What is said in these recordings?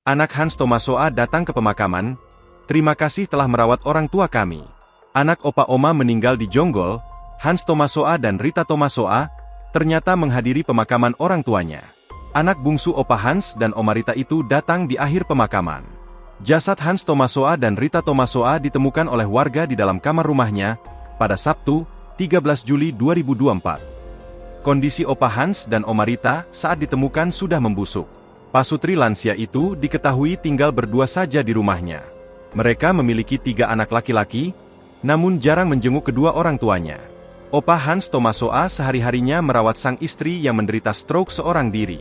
Anak Hans Tomasoa datang ke pemakaman. Terima kasih telah merawat orang tua kami. Anak Opa Oma meninggal di Jonggol. Hans Tomasoa dan Rita Tomasoa ternyata menghadiri pemakaman orang tuanya. Anak bungsu Opa Hans dan Oma Rita itu datang di akhir pemakaman. Jasad Hans Tomasoa dan Rita Tomasoa ditemukan oleh warga di dalam kamar rumahnya pada Sabtu, 13 Juli 2024. Kondisi Opa Hans dan Oma Rita saat ditemukan sudah membusuk. Pasutri lansia itu diketahui tinggal berdua saja di rumahnya. Mereka memiliki 3 anak laki-laki, namun jarang menjenguk kedua orang tuanya. Opa Hans Tomasoa sehari-harinya merawat sang istri yang menderita stroke seorang diri.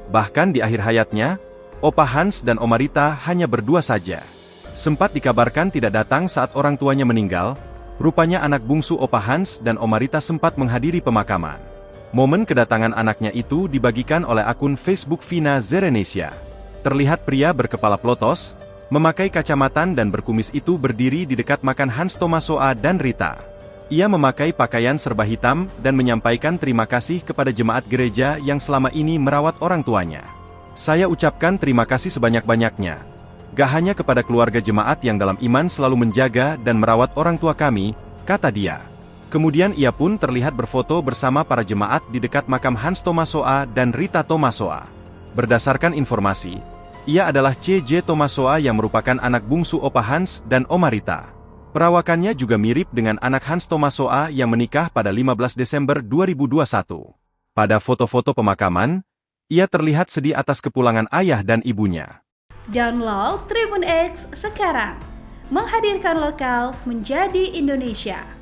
Bahkan di akhir hayatnya, Opa Hans dan Oma Rita hanya berdua saja. Sempat dikabarkan tidak datang saat orang tuanya meninggal, rupanya anak bungsu Opa Hans dan Oma Rita sempat menghadiri pemakaman. Momen kedatangan anaknya itu dibagikan oleh akun Facebook Vina Zerenesia. Terlihat pria berkepala plotos, memakai kacamata dan berkumis itu berdiri di dekat makam Hans Tomasoa dan Rita. Ia memakai pakaian serba hitam dan menyampaikan terima kasih kepada jemaat gereja yang selama ini merawat orang tuanya. Saya ucapkan terima kasih sebanyak-banyaknya. Gak hanya kepada keluarga jemaat yang dalam iman selalu menjaga dan merawat orang tua kami, kata dia. Kemudian ia pun terlihat berfoto bersama para jemaat di dekat makam Hans Tomasoa dan Rita Tomasoa. Berdasarkan informasi, ia adalah C.J. Tomasoa yang merupakan anak bungsu Opa Hans dan Oma Rita. Perawakannya juga mirip dengan anak Hans Tomasoa yang menikah pada 15 Desember 2021. Pada foto-foto pemakaman, ia terlihat sedih atas kepulangan ayah dan ibunya. Download Tribun X sekarang, menghadirkan lokal menjadi Indonesia.